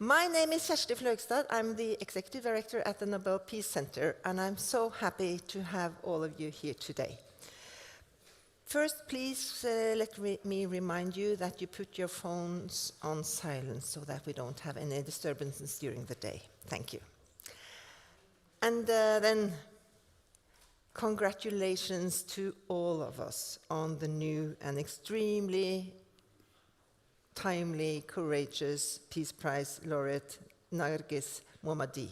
My name is Kjersti Fløgstad. I'm the Executive Director at the Nobel Peace Center, and I'm so happy to have all of you here today. First, please let me remind you that you put your phones on silent so that we don't have any disturbances during the day. Thank you. And then, congratulations to all of us on the new and extremely timely, courageous Peace Prize laureate Narges Mohammadi.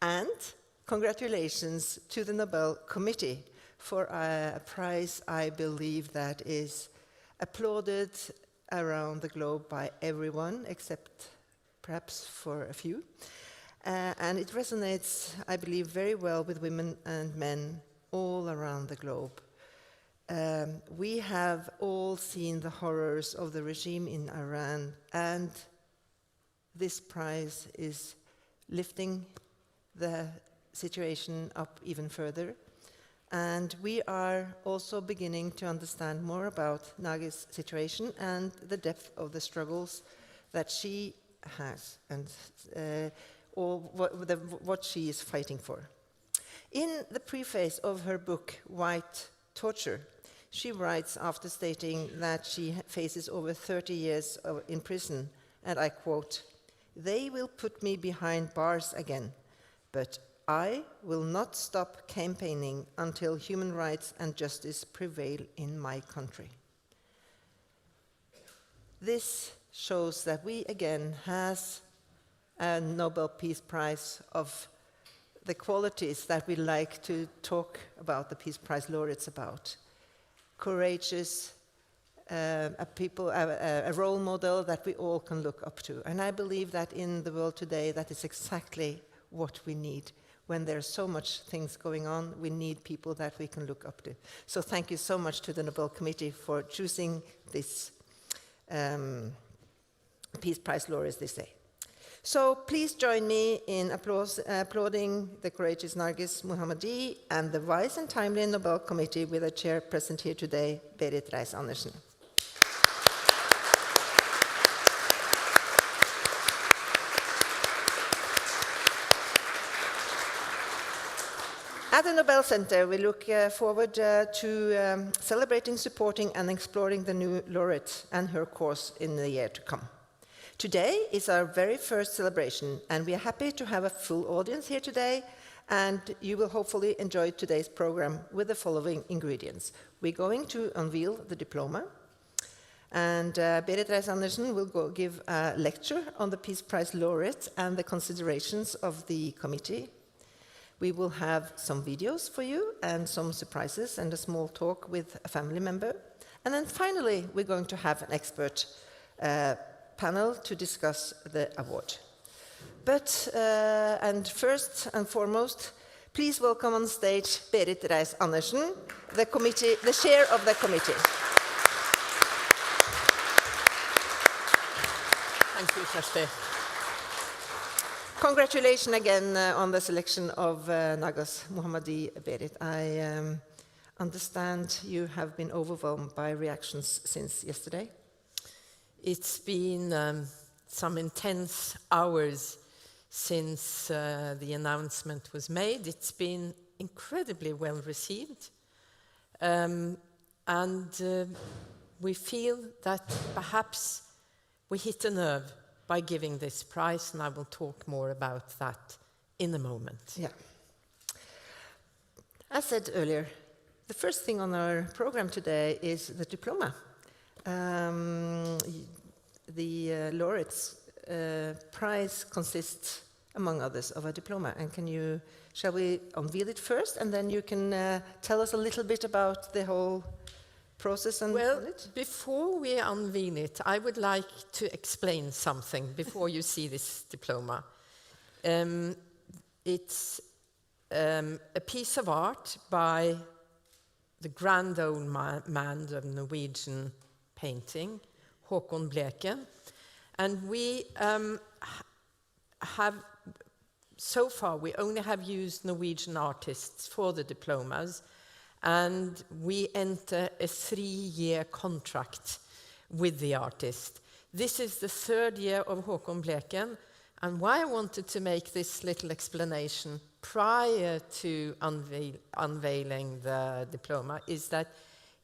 And congratulations to the Nobel Committee for a prize I believe that is applauded around the globe by everyone, except perhaps for a few. And it resonates, I believe, very well with women and men all around the globe. We have all seen the horrors of the regime in Iran, and this prize is lifting the situation up even further. And we are also beginning to understand more about Narges' situation and the depth of the struggles that she has and or what she is fighting for. In the preface of her book, White Torture, she writes, after stating that she faces over 30 years in prison, and I quote, "They will put me behind bars again, but I will not stop campaigning until human rights and justice prevail in my country." This shows that we again has a Nobel Peace Prize of the qualities that we like to talk about the Peace Prize laureates about. Courageous, a role model that we all can look up to. And I believe that in the world today, that is exactly what we need. When there's so much things going on, we need people that we can look up to. So thank you so much to the Nobel Committee for choosing this Peace Prize laureates this day. So please join me in applauding the courageous Narges Mohammadi and the wise and timely Nobel Committee with a chair present here today, Berit Reiss-Andersen. At the Nobel Center, we look forward to celebrating, supporting, and exploring the new laureate and her cause in the year to come. Today is our very first celebration, and we are happy to have a full audience here today, and you will hopefully enjoy today's program with the following ingredients. We're going to unveil the diploma, and Berit Reiss-Andersen will give a lecture on the Peace Prize laureate and the considerations of the committee. We will have some videos for you and some surprises and a small talk with a family member. And then finally, we're going to have an expert panel to discuss the award. But, and first and foremost, please welcome on stage Berit Reiss-Andersen, the chair of the committee. Thank you, Kjersti. Congratulations again on the selection of Narges Mohammadi, Berit. I understand you have been overwhelmed by reactions since yesterday. It's been some intense hours since the announcement was made. It's been incredibly well received. And we feel that perhaps we hit a nerve by giving this prize, and I will talk more about that in a moment. Yeah. As said earlier, the first thing on our program today is the diploma. The laureate's prize consists, among others, of a diploma. And shall we unveil it first, and then you can tell us a little bit about the whole process and it? Before we unveil it, I would like to explain something before you see this diploma. It's a piece of art by the grand old man of Norwegian painting, Håkon Bleke. And we have, so far, we only have used Norwegian artists for the diplomas, and we enter a 3-year contract with the artist This is the third year of Håkon Bleken, and why I wanted to make this little explanation prior to unveiling the diploma is that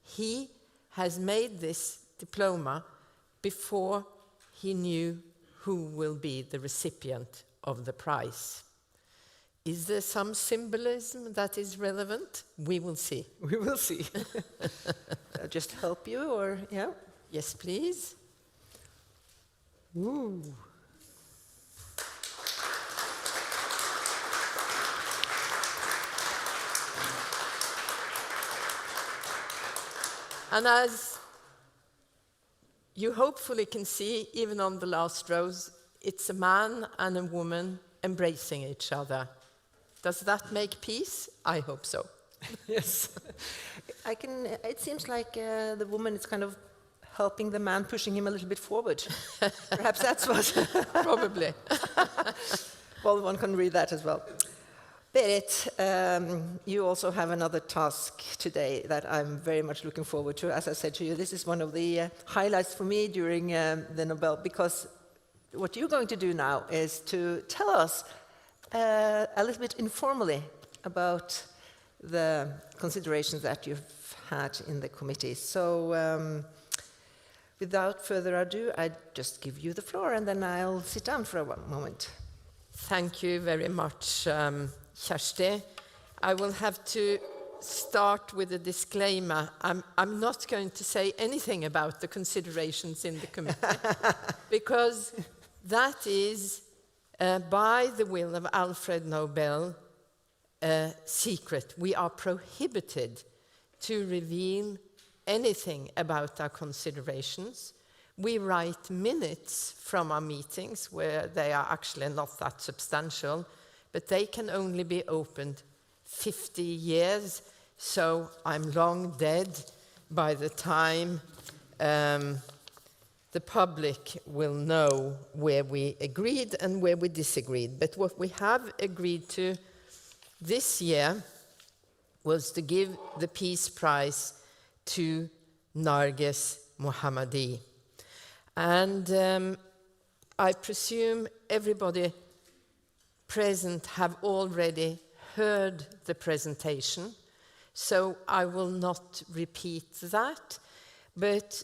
he has made this diploma before he knew who will be the recipient of the prize. Is there some symbolism that is relevant? We will see. We will see. I'll just help you, or yeah? Yes, please. Ooh. And as you hopefully can see, even on the last rows, it's a man and a woman embracing each other. Does that make peace? I hope so. Yes. It seems like the woman is kind of helping the man, pushing him a little bit forward. Perhaps that's what. Probably. Well, one can read that as well. Berit, you also have another task today that I'm very much looking forward to. As I said to you, this is one of the highlights for me during the Nobel, because what you're going to do now is to tell us a little bit informally about the considerations that you've had in the committee. So without further ado, I just give you the floor, and then I'll sit down for a moment. Thank you very much, Kjersti. I will have to start with a disclaimer. I'm not going to say anything about the considerations in the committee, because that is, by the will of Alfred Nobel, secret. We are prohibited to reveal anything about our considerations. We write minutes from our meetings where they are actually not that substantial, but they can only be opened 50 years, so I'm long dead by the time the public will know where we agreed and where we disagreed. But what we have agreed to this year was to give the Peace Prize to Narges Mohammadi. And I presume everybody present have already heard the presentation, so I will not repeat that. But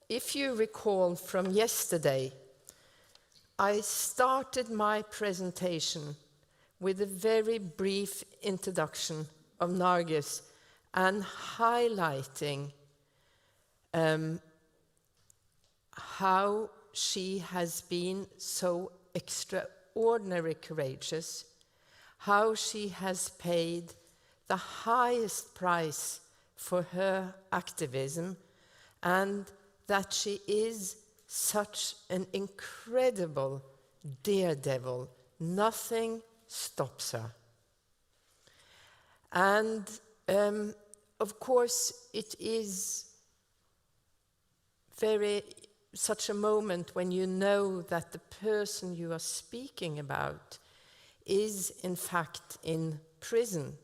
if you recall from yesterday, I started my presentation with a very brief introduction of Narges and highlighting how she has been so extraordinarily courageous, how she has paid the highest price for her activism, and that she is such an incredible daredevil. Nothing stops her. And of course, it is such a moment when you know that the person you are speaking about is in fact in prison.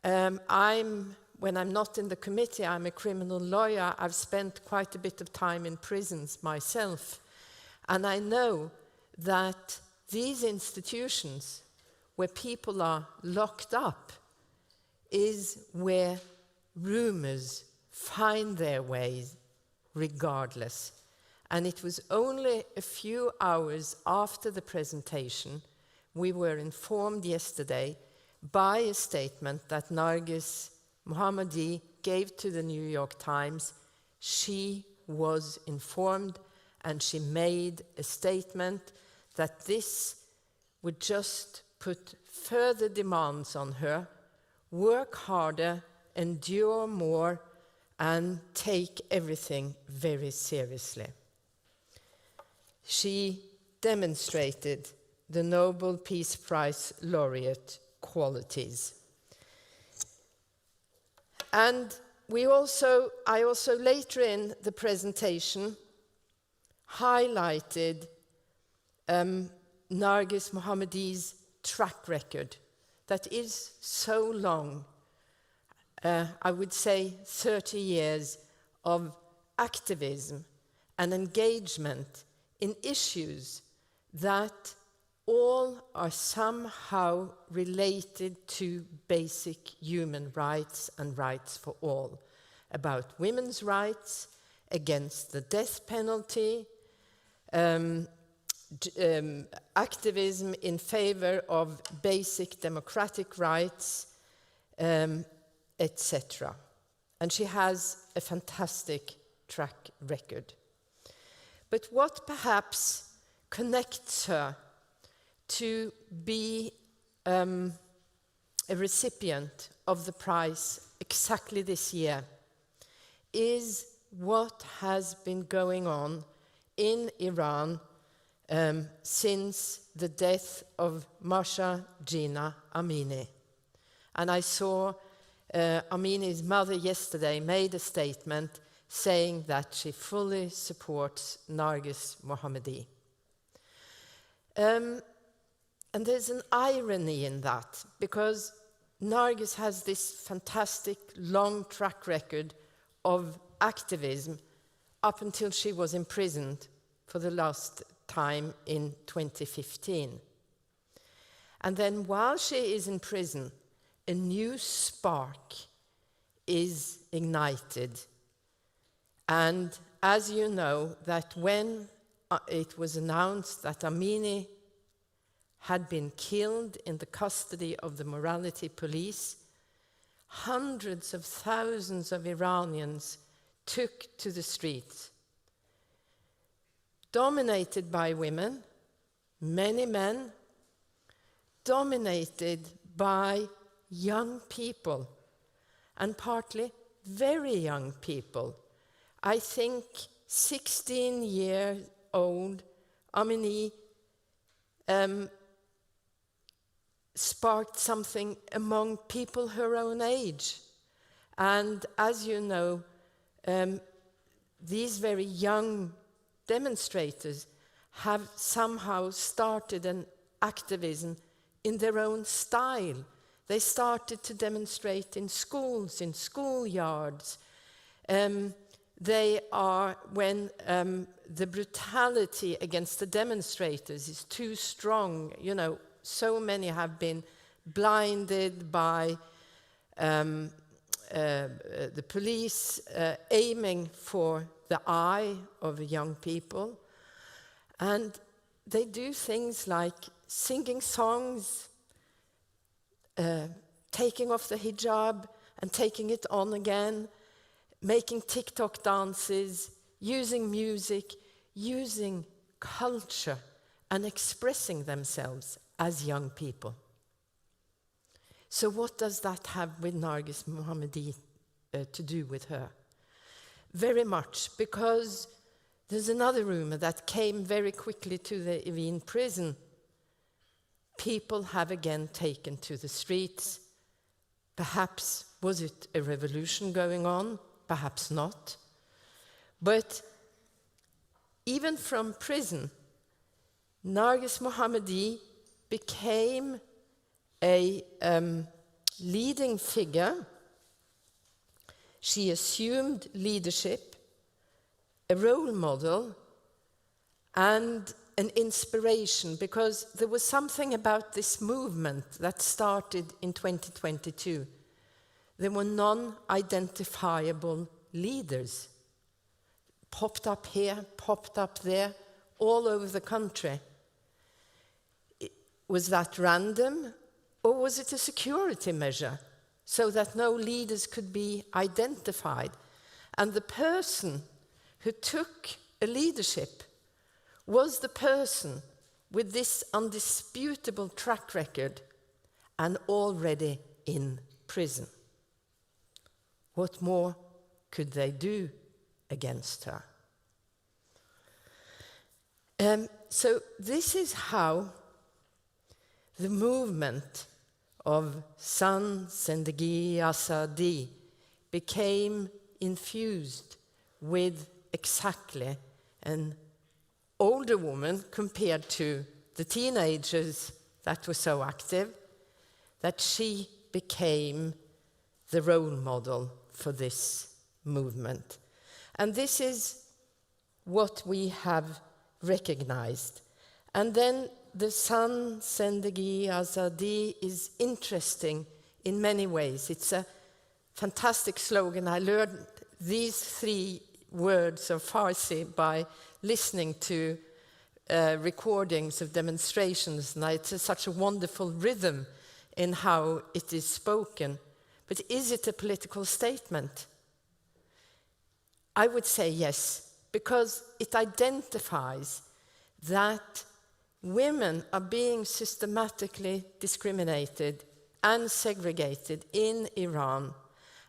When I'm not in the committee, I'm a criminal lawyer. I've spent quite a bit of time in prisons myself. And I know that these institutions where people are locked up is where rumors find their way regardless. And it was only a few hours after the presentation we were informed yesterday by a statement that Narges Mohammadi gave to the New York Times. She was informed and she made a statement that this would just put further demands on her, work harder, endure more, and take everything very seriously. She demonstrated the Nobel Peace Prize laureate qualities. And I also later in the presentation highlighted Narges Mohammadi's track record that is so long. I would say 30 years of activism and engagement in issues that all are somehow related to basic human rights and rights for all, about women's rights, against the death penalty, activism in favor of basic democratic rights, etc. And she has a fantastic track record. But what perhaps connects her to be a recipient of the prize exactly this year is what has been going on in Iran since the death of Mahsa Jina Amini. And I saw Amini's mother yesterday made a statement saying that she fully supports Narges Mohammadi. And there's an irony in that, because Narges has this fantastic long track record of activism up until she was imprisoned for the last time in 2015. And then while she is in prison, a new spark is ignited. And as you know, that when it was announced that Amini had been killed in the custody of the morality police, hundreds of thousands of Iranians took to the streets, dominated by women, many men, dominated by young people, and partly very young people. I think 16-year-old Amini sparked something among people her own age. And as you know, these very young demonstrators have somehow started an activism in their own style. They started to demonstrate in schools, in schoolyards. They are, when the brutality against the demonstrators is too strong, you know, so many have been blinded by the police aiming for the eye of young people. And they do things like singing songs, taking off the hijab and taking it on again, making TikTok dances, using music, using culture, and expressing themselves as young people. So what does that have with Narges Mohammadi to do with her? Very much, because there's another rumor that came very quickly to the Evin prison. People have again taken to the streets. Perhaps was it a revolution going on? Perhaps not. But even from prison, Narges Mohammadi became a leading figure. She assumed leadership, a role model, and an inspiration, because there was something about this movement that started in 2022. There were non-identifiable leaders, popped up here, popped up there, all over the country. Was that random, or was it a security measure so that no leaders could be identified? And the person who took a leadership was the person with this undisputable track record and already in prison. What more could they do against her? So this is how the movement of San Zendegi Azadi became infused with exactly an older woman compared to the teenagers that were so active, that she became the role model for this movement. And this is what we have recognized. And then the son, Zendegi Azadi, is interesting in many ways. It's a fantastic slogan. I learned these 3 words of Farsi by listening to recordings of demonstrations, and it's such a wonderful rhythm in how it is spoken. But is it a political statement? I would say yes, because it identifies that women are being systematically discriminated and segregated in Iran,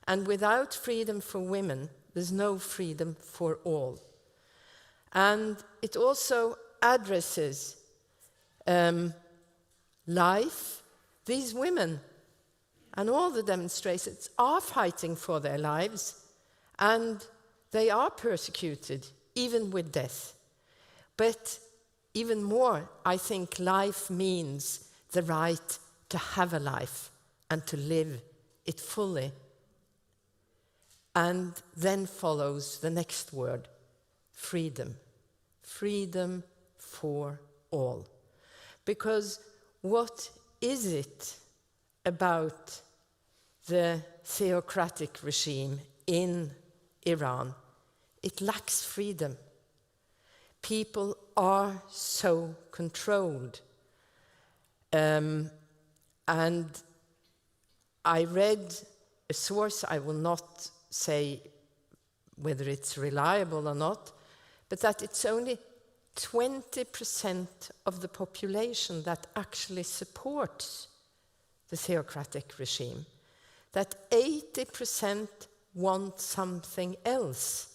and without freedom for women, there's no freedom for all. And it also addresses life. These women and all the demonstrators are fighting for their lives, and they are persecuted, even with death. But even more, I think life means the right to have a life and to live it fully. And then follows the next word, freedom. Freedom for all. Because what is it about the theocratic regime in Iran? It lacks freedom. People are so controlled. And I read a source, I will not say whether it's reliable or not, but that it's only 20% of the population that actually supports the theocratic regime, that 80% want something else.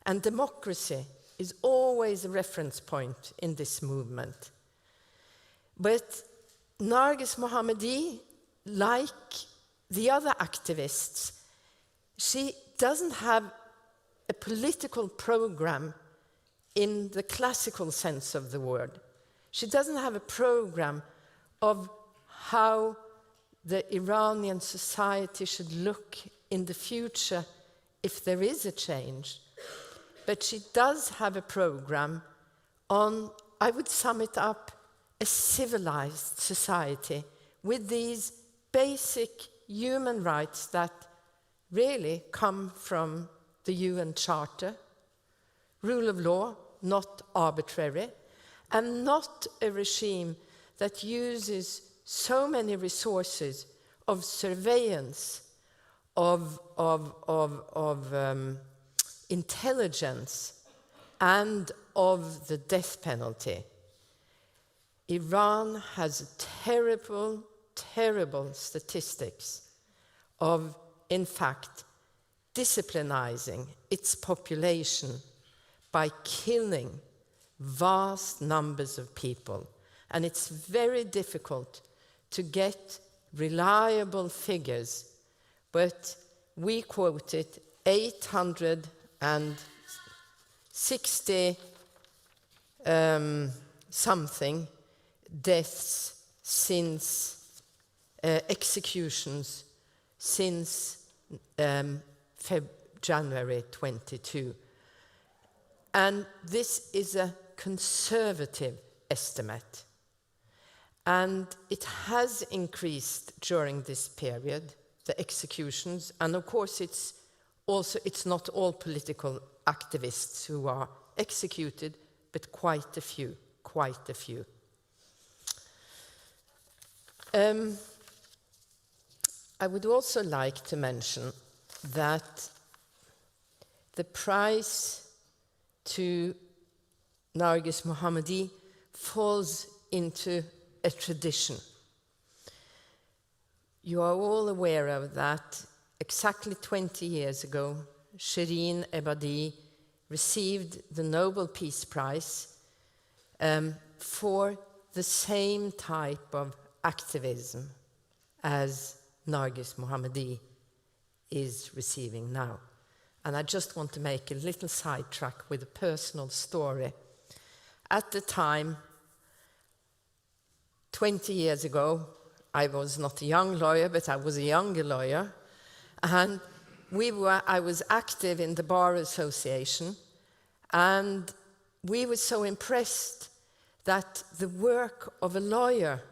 And democracy is always a reference point in this movement. But Narges Mohammadi, like the other activists, she doesn't have a political program in the classical sense of the word. She doesn't have a program of how the Iranian society should look in the future if there is a change. But she does have a program on, I would sum it up, a civilized society with these basic human rights that really come from the UN Charter, rule of law, not arbitrary, and not a regime that uses so many resources of surveillance, of intelligence, and of the death penalty. Iran has terrible, terrible statistics of, in fact, disciplinizing its population by killing vast numbers of people. And it's very difficult to get reliable figures, but we quoted 860 something deaths since executions since January 22. And this is a conservative estimate. And it has increased during this period, the executions. And of course, it's not all political activists who are executed, but quite a few. I would also like to mention that the prize to Narges Mohammadi falls into a tradition. You are all aware of that. Exactly 20 years ago, Shirin Ebadi received the Nobel Peace Prize for the same type of activism as Narges Mohammadi is receiving now. And I just want to make a little sidetrack with a personal story. At the time, 20 years ago, I was not a young lawyer, but I was a younger lawyer. And I was active in the Bar Association. And we were so impressed that the work of a lawyer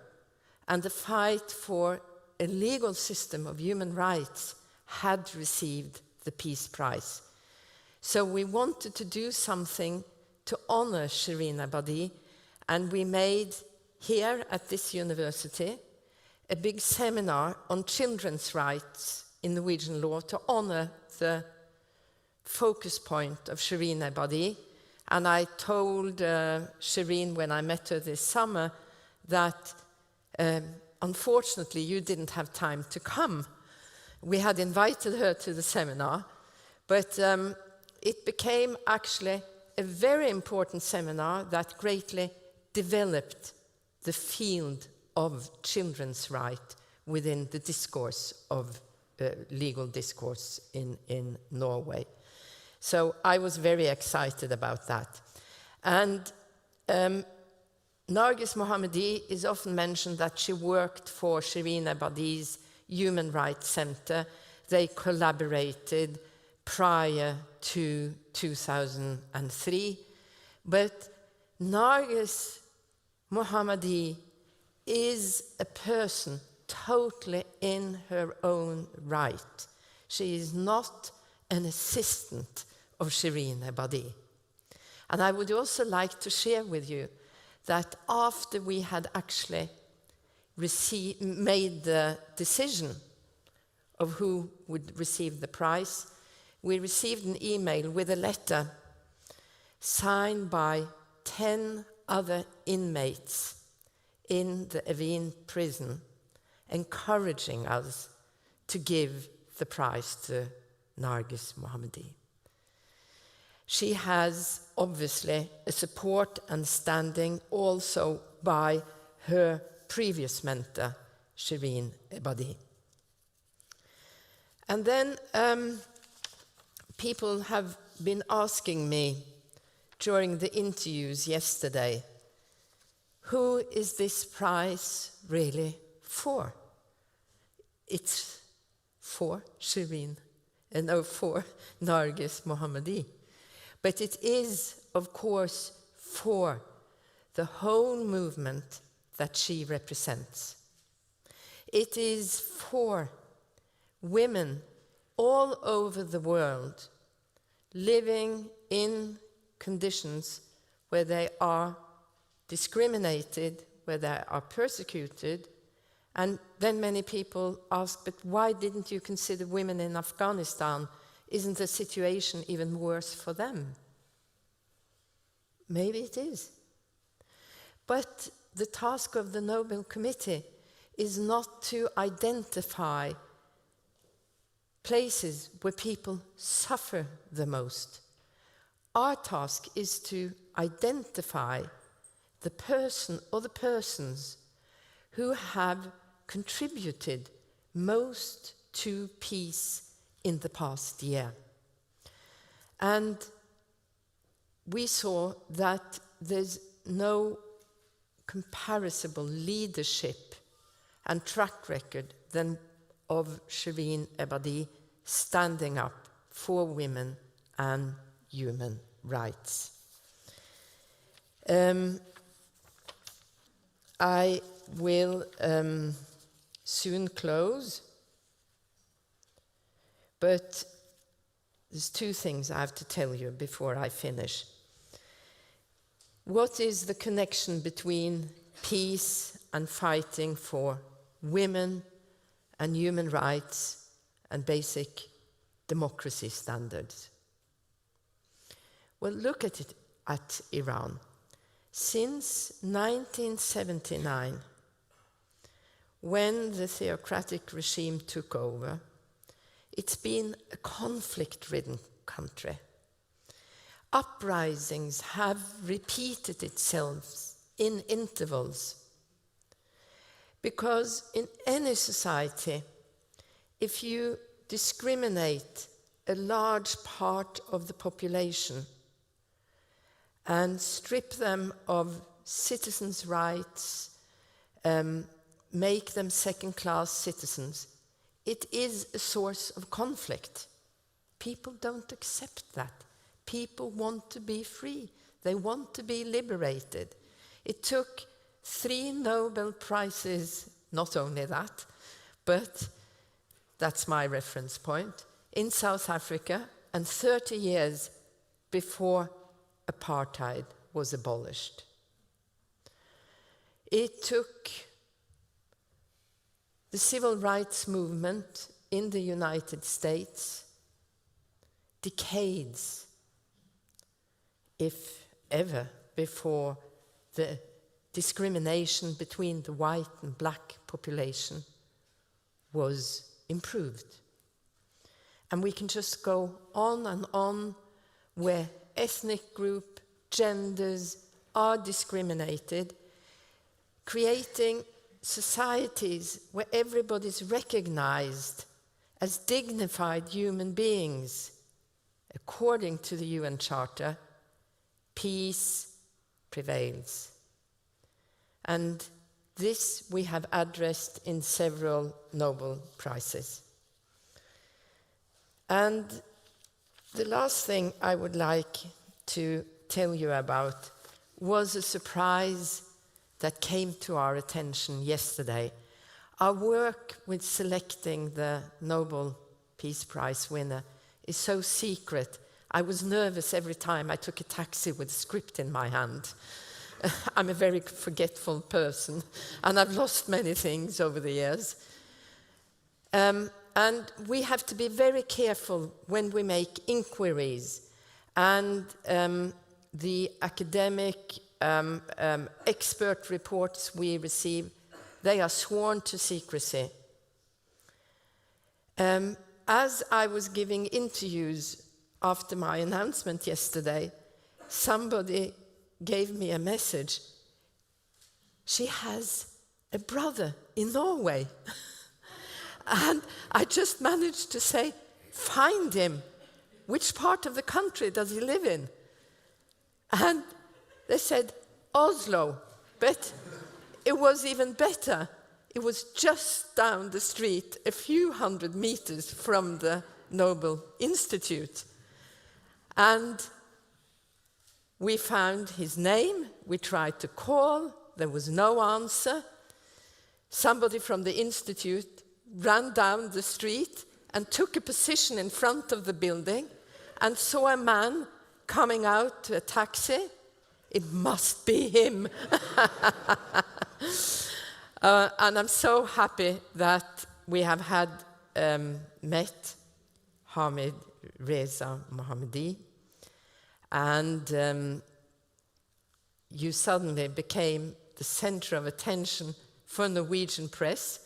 and the fight for a legal system of human rights had received the Peace Prize. So we wanted to do something to honor Shireen Ebadi, and we made here at this university a big seminar on children's rights in Norwegian law to honor the focus point of Shireen Ebadi. And I told Shireen when I met her this summer that unfortunately you didn't have time to come. We had invited her to the seminar, but it became actually a very important seminar that greatly developed the field of children's right within the discourse of legal discourse in Norway. So I was very excited about that. And Narges Mohammadi is often mentioned that she worked for Shireen Ebadi's Human Rights Center. They collaborated prior to 2003. But Narges Mohammadi is a person totally in her own right. She is not an assistant of Shireen Ebadi. And I would also like to share with you that after we had actually made the decision of who would receive the prize, we received an email with a letter signed by 10 other inmates in the Evin prison, encouraging us to give the prize to Narges Mohammadi. She has obviously a support and standing also by her previous mentor, Shireen Ebadi. And then people have been asking me during the interviews yesterday, who is this prize really for? It's for Shireen, for Narges Mohammadi. But it is, of course, for the whole movement that she represents. It is for women all over the world living in conditions where they are discriminated, where they are persecuted. And then many people ask, but why didn't you consider women in Afghanistan? Isn't the situation even worse for them? Maybe it is. But the task of the Nobel Committee is not to identify places where people suffer the most. Our task is to identify the person or the persons who have contributed most to peace in the past year. And we saw that there's no comparable leadership and track record than of Shireen Ebadi standing up for women and human rights. I will soon close, but there's two things I have to tell you before I finish. What is the connection between peace and fighting for women and human rights and basic democracy standards? Well, look at it at Iran. Since 1979, when the theocratic regime took over, it's been a conflict-ridden country. Uprisings have repeated itself in intervals. Because in any society, if you discriminate a large part of the population and strip them of citizens' rights, make them second-class citizens, it is a source of conflict. People don't accept that. People want to be free. They want to be liberated. It took 3 Nobel Prizes, not only that, but that's my reference point, in South Africa, and 30 years before apartheid was abolished. It took the civil rights movement in the United States decades, if ever, before the discrimination between the white and black population was improved. And we can just go on and on where ethnic group, genders are discriminated, creating societies where everybody's recognized as dignified human beings. According to the UN Charter, peace prevails. And this we have addressed in several Nobel Prizes. And the last thing I would like to tell you about was a surprise that came to our attention yesterday. Our work with selecting the Nobel Peace Prize winner is so secret. I was nervous every time I took a taxi with a script in my hand. I'm a very forgetful person, and I've lost many things over the years. And we have to be very careful when we make inquiries. And the academic expert reports we receive, they are sworn to secrecy. As I was giving interviews after my announcement yesterday, somebody gave me a message. She has a brother in Norway. And I just managed to say, find him. Which part of the country does he live in? And they said, Oslo. But it was even better. It was just down the street, a few hundred meters from the Nobel Institute. And we found his name. We tried to call. There was no answer. Somebody from the institute ran down the street and took a position in front of the building and saw a man coming out to a taxi. It must be him. And I'm so happy that we have had met Berit Reiss-Andersen, and you suddenly became the center of attention for Norwegian press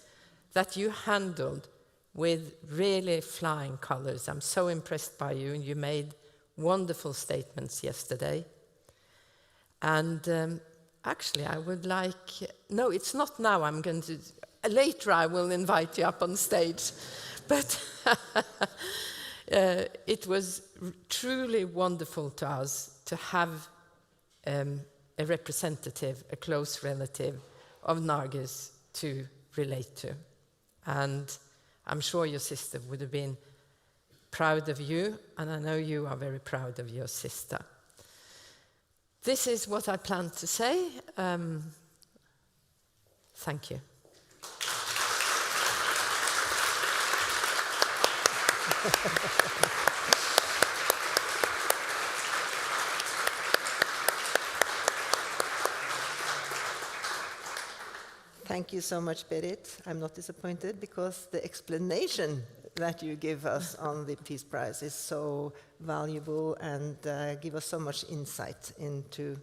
that you handled with really flying colors. I'm so impressed by you, and you made wonderful statements yesterday. And actually, I would like... No, it's not now. I'm going to... Later, I will invite you up on stage. But it was truly wonderful to us to have a representative, a close relative of Narges to relate to. And I'm sure your sister would have been proud of you, and I know you are very proud of your sister. This is what I planned to say. Thank you. Thank you so much, Berit. I'm not disappointed because the explanation that you give us on the Peace Prize is so valuable and give us so much insight into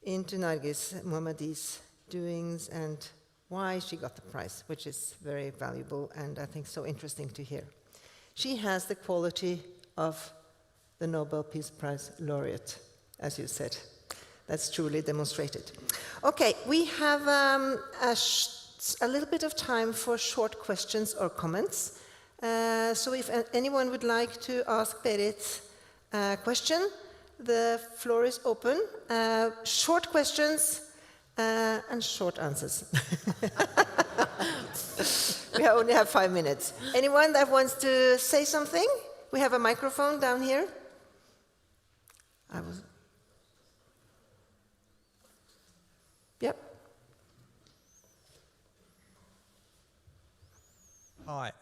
Narges Mohammadi's doings and why she got the prize, which is very valuable and I think so interesting to hear. She has the quality of the Nobel Peace Prize laureate, as you said. That's truly demonstrated. Okay, we have a little bit of time for short questions or comments. So if anyone would like to ask Berit a question, the floor is open. Short questions and short answers. We only have 5 minutes. Anyone that wants to say something? We have a microphone down here. I was... Yep. Hi.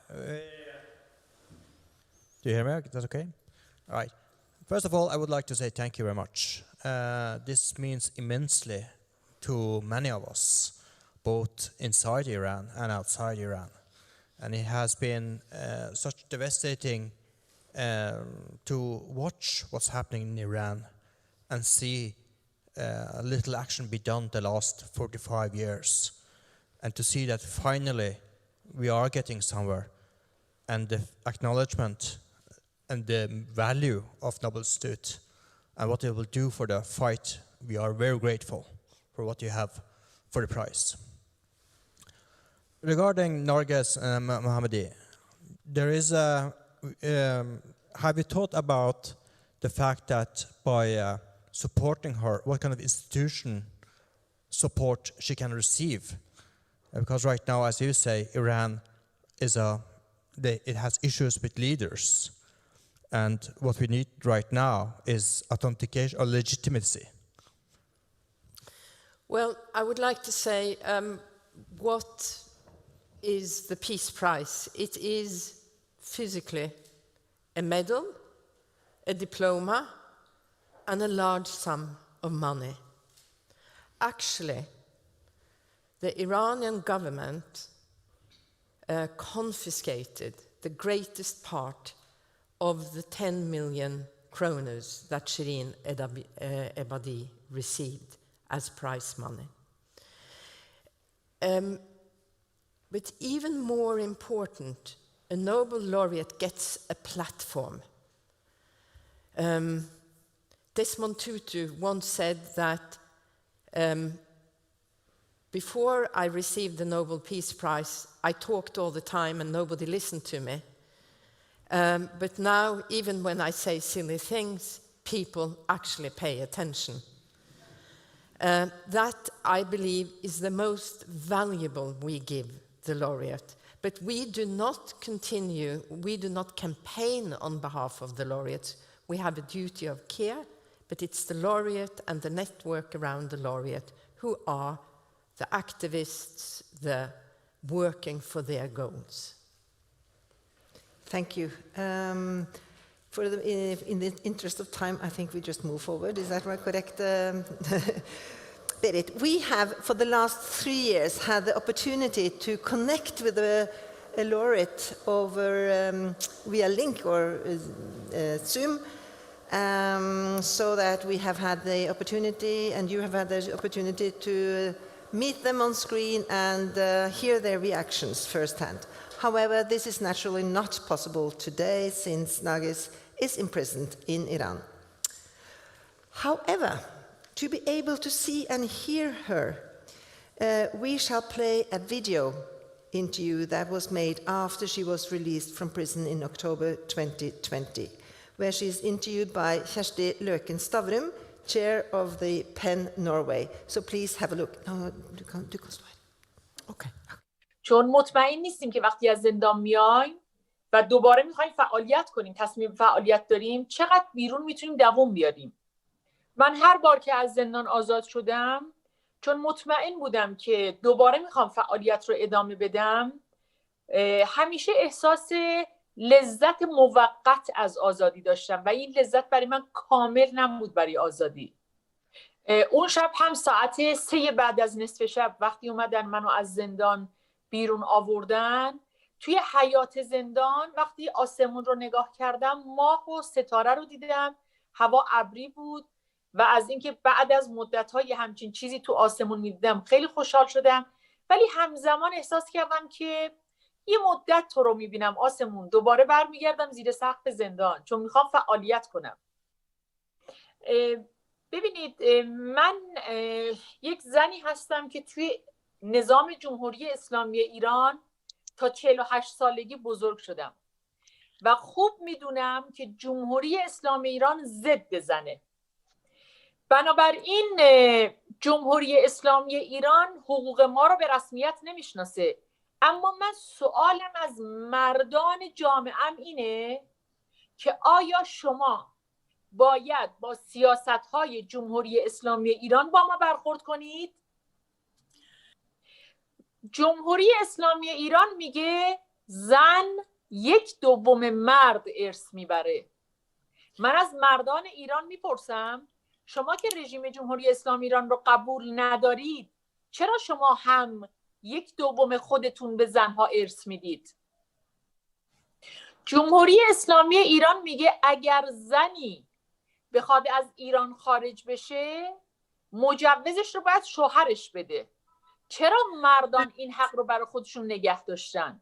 Do you hear me? That's okay? All right. First of all, I would like to say thank you very much. This means immensely to many of us, both inside Iran and outside Iran. And it has been such devastating to watch what's happening in Iran and see a little action be done the last 45 years. And to see that finally we are getting somewhere, and the acknowledgement and the value of Nobel Institute and what it will do for the fight. We are very grateful for what you have for the prize. Regarding Narges Mohammadi, there is a, have you thought about the fact that by supporting her, what kind of institution support she can receive? Because right now, as you say, Iran is it has issues with leaders. And what we need right now is authentication or legitimacy. Well, I would like to say, what is the Peace Prize? It is physically a medal, a diploma, and a large sum of money. Actually, the Iranian government confiscated the greatest part of the 10 million kroners that Shireen Ebadi received as prize money. But even more important, a Nobel laureate gets a platform. Desmond Tutu once said that before I received the Nobel Peace Prize, I talked all the time and nobody listened to me. But now, even when I say silly things, people actually pay attention. That, I believe, is the most valuable we give the laureate. But we do not campaign on behalf of the laureates. We have a duty of care, but it's the laureate and the network around the laureate who are the activists, the working for their goals. Thank you. In the interest of time, I think we just move forward. Is that right, correct? Berit, we have, for the last 3 years, had the opportunity to connect with a laureate over via link or Zoom, so that we have had the opportunity, and you have had the opportunity to meet them on screen and hear their reactions firsthand. However, this is naturally not possible today since Narges is imprisoned in Iran. However, to be able to see and hear her, we shall play a video interview that was made after she was released from prison in October 2020, where she is interviewed by Kjersti Løken Stavrum, chair of the PEN Norway. So please have a look. No, du kan stå her. Okay. چون مطمئن نیستیم که وقتی از زندان میایم و دوباره میخوایم فعالیت کنیم، تصمیم فعالیت داریم، چقدر بیرون میتونیم دوام بیاریم. من هر بار که از زندان آزاد شدم، چون مطمئن بودم که دوباره میخوام فعالیت رو ادامه بدم، همیشه احساس لذت موقت از آزادی داشتم و این لذت برای من کامل نبود برای آزادی. اون شب هم ساعت 3 بعد از نصف شب وقتی اومدن منو از زندان بیرون آوردن، توی حیاط زندان وقتی آسمون رو نگاه کردم، ماه و ستاره رو دیدم، هوا ابری بود و از اینکه بعد از مدت‌های همچین چیزی تو آسمون می‌دیدم خیلی خوشحال شدم، ولی همزمان احساس کردم که یه مدت تو رو می‌بینم آسمون، دوباره برمیگردم زیر سقف زندان چون می‌خوام فعالیت کنم. ببینید، من یک زنی هستم که توی نظام جمهوری اسلامی ایران تا 48 سالگی بزرگ شدم و خوب میدونم که جمهوری اسلامی ایران ضد زنه. بنابراین جمهوری اسلامی ایران حقوق ما رو به رسمیت نمیشناسه، اما من سوالم از مردان جامعه‌ام اینه که آیا شما باید با سیاست‌های جمهوری اسلامی ایران با ما برخورد کنید؟ جمهوری اسلامی ایران میگه زن 1/2 مرد ارث میبره. من از مردان ایران میپرسم شما که رژیم جمهوری اسلامی ایران رو قبول ندارید چرا شما هم 1/2 خودتون به زنها ارث میدید؟ جمهوری اسلامی ایران میگه اگر زنی بخواد از ایران خارج بشه مجوزش رو باید شوهرش بده. چرا مردان این حق رو برای خودشون نگه داشتن؟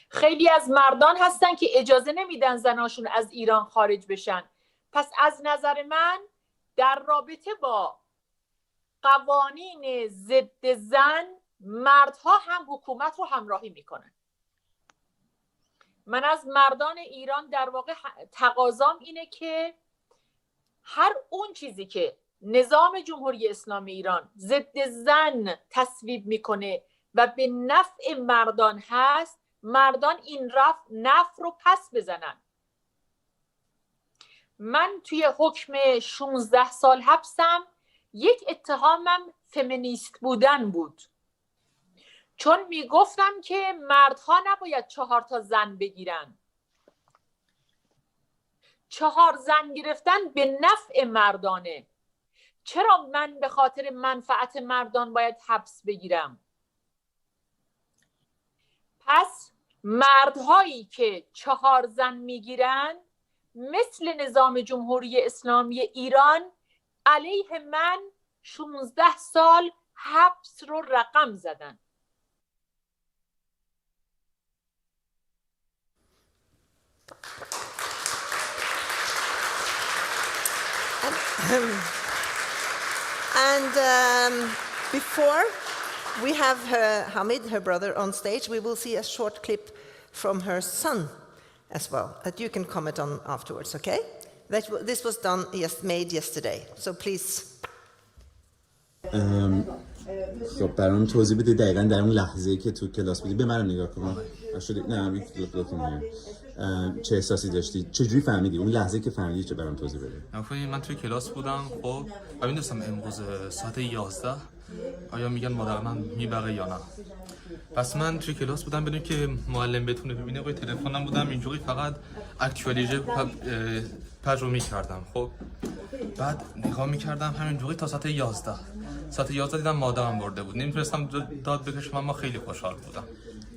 خیلی از مردان هستن که اجازه نمیدن زناشون از ایران خارج بشن. پس از نظر من در رابطه با قوانین ضد زن مردها هم حکومت رو همراهی میکنن. من از مردان ایران در واقع تقاضام اینه که هر اون چیزی که نظام جمهوری اسلامی ایران ضد زن تصویب میکنه و به نفع مردان هست مردان این نفع رو پس بزنن. من توی حکم 16 سال حبسم یک اتهامم فمینیست بودن بود، چون میگفتم که مردها نباید 4 زن بگیرن. 4 زن گرفتن به نفع مردانه. چرا من به خاطر منفعت مردان باید حبس بگیرم؟ پس مردهایی که 4 زن میگیرن مثل نظام جمهوری اسلامی ایران علیه من 16 سال حبس رو رقم زدن. And before we have Hamid, her brother, on stage, we will see a short clip from her son as well, that you can comment on afterwards, okay? This was made yesterday, so please. خب برام توضیح بده دقیقاً در اون لحظه‌ای که تو کلاس بودی. به من نگاه کن. چه احساسی داشتی؟ چجوری فهمیدی؟ اون لحظه‌ای که فهمیدی چه برام توضیح بده. من توی کلاس بودم خب و می‌دونستم امروز ساعت 11 آیا میگن مادر من میبره یا نه. پس من توی کلاس بودم بدون که معلم بتونه ببینه روی تلفنم بودم اینجوری فقط اکچوالیژه پژو می‌کردم. خب بعد نگاه می‌کردم همینجوری تا ساعت 11. ساعت 11 دیدم مادرم برده بود. نمی‌تونستم داد بکشم اما خیلی خوشحال بودم.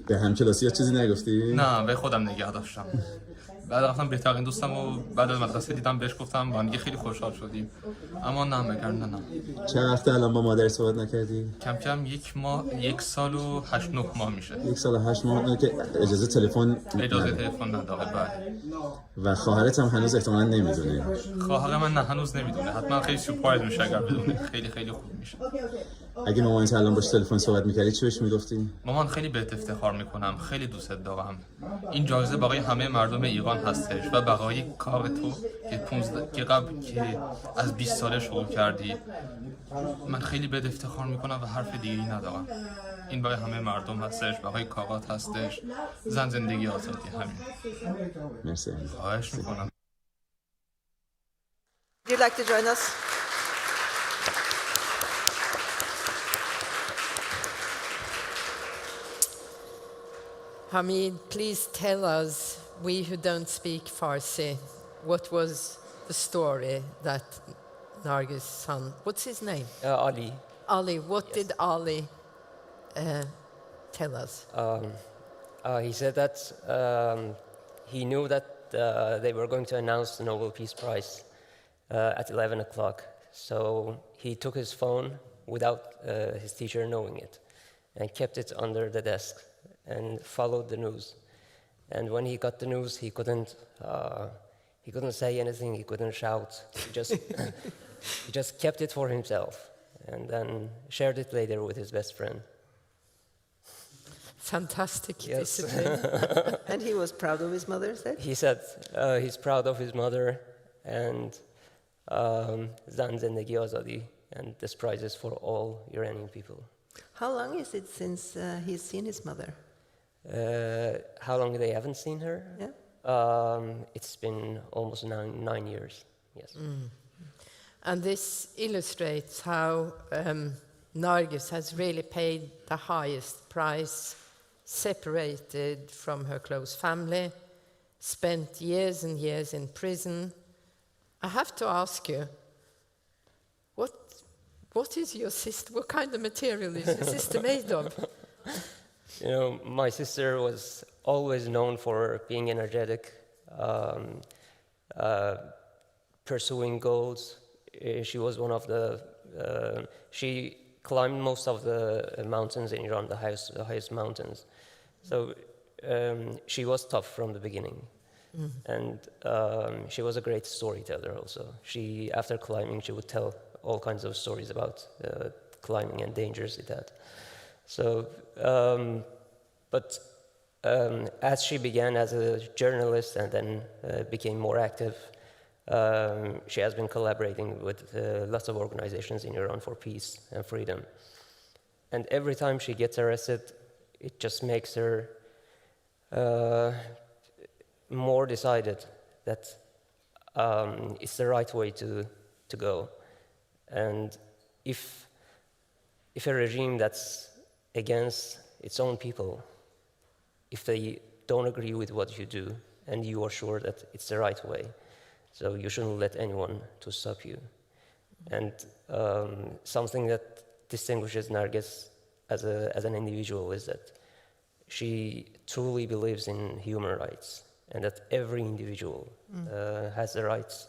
به همکلاسی‌ها چیزی نگفتی؟ نه به خودم نگه داشتم. بعد رفتم بهترین دوستم و بعد از مدرسه دیدم بهش گفتم با هم دیگه خیلی خوشحال شدیم. اما نه. چند وقت الان با مادر صحبت نکردی؟ کم کم 1 سال و 8-9 ماه میشه. 1 سال و 8 ماه که اجازه تلفن نداره. بله. و خواهرت هم هنوز احتمالاً نمیدونه. خواهر من نه هنوز نمیدونه. حتما خیلی سورپرایز میشه اگر بدونه. خیلی خوب میشه. اگه مامانت الان باش تلفن صحبت می‌کردی چی بهش میگفتی؟ مامان خیلی بهت افتخار میکنم. خیلی دوستت دارم. این جایزه برای همه مردم ایران هستش و برای کار تو که از 20 ساله شروع کردی. من خیلی بهت افتخار میکنم و حرف دیگه‌ای ندارم. این برای همه مردم هستش، برای کارات هستش. زندگی آزادی همین. مرسی. خواهش میکنم. Would you like to join us? Hamid, please tell us, we who don't speak Farsi, what was the story that Narges' son, what's his name? Ali. Ali, what did Ali tell us? He said that he knew that they were going to announce the Nobel Peace Prize at 11 o'clock. So he took his phone without his teacher knowing it and kept it under the desk and followed the news. And when he got the news, he couldn't say anything, he couldn't shout. He just kept it for himself and then shared it later with his best friend. Fantastic Yes. discipline. And he was proud of his mother, said? He said he's proud of his mother and Zan Zendegi Azadi, and this prize is for all Iranian people. How long is it since he's seen his mother? How long they haven't seen her? Yeah. It's been almost nine years, yes. And this illustrates how Narges has really paid the highest price, separated from her close family, spent years and years in prison. I have to ask you, what is your sister? What kind of material is your sister made of? You know, my sister was always known for being energetic, pursuing goals. She was one of the. She climbed most of the mountains in Iran, the highest mountains. So she was tough from the beginning, and she was a great storyteller. Also, after climbing, she would tell all kinds of stories about climbing and dangers it had. So, but as she began as a journalist and then became more active, she has been collaborating with lots of organizations in Iran for peace and freedom. And every time she gets arrested, it just makes her more decided that it's the right way to go. And if a regime that's against its own people, if they don't agree with what you do and you are sure that it's the right way, so you shouldn't let anyone to stop you. And something that distinguishes Narges as an individual is that she truly believes in human rights and that every individual has the rights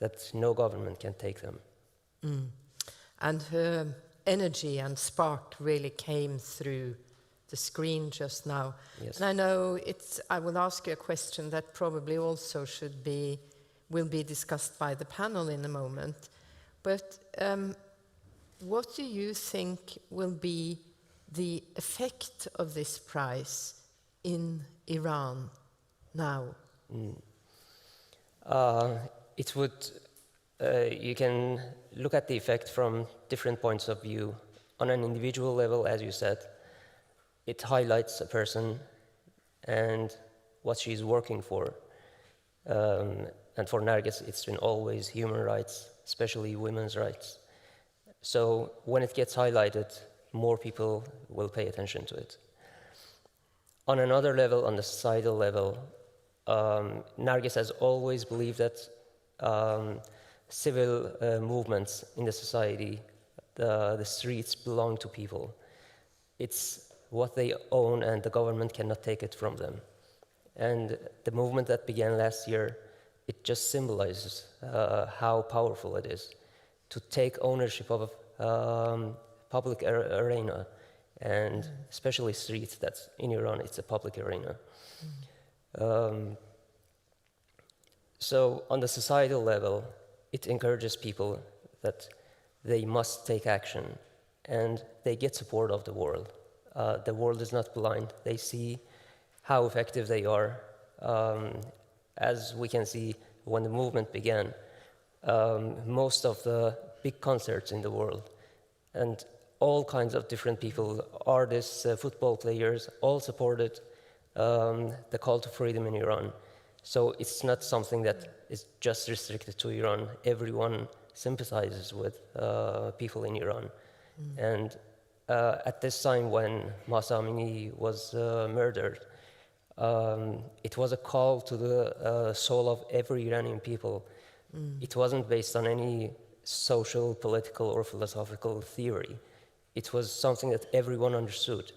that no government can take them. And her energy and spark really came through the screen just now. Yes. And I know I will ask you a question that probably also will be discussed by the panel in a moment. But what do you think will be the effect of this prize in Iran now? It would. You can look at the effect from different points of view. On an individual level, as you said, it highlights a person and what she's working for. And for Narges, it's been always human rights, especially women's rights. So when it gets highlighted, more people will pay attention to it. On another level, on the societal level, Narges has always believed that civil movements in the society, the streets belong to people. It's what they own and the government cannot take it from them. And the movement that began last year, it just symbolizes how powerful it is to take ownership of a public arena, and especially streets. That's in Iran, it's a public arena. So on the societal level, it encourages people that they must take action, and they get support of the world. The world is not blind. They see how effective they are. As we can see, when the movement began, most of the big concerts in the world, and all kinds of different people, artists, football players, all supported the call to freedom in Iran. So it's not something that is just restricted to Iran. Everyone sympathizes with people in Iran. And at this time when Mahsa Amini was murdered, it was a call to the soul of every Iranian people. It wasn't based on any social, political, or philosophical theory. It was something that everyone understood.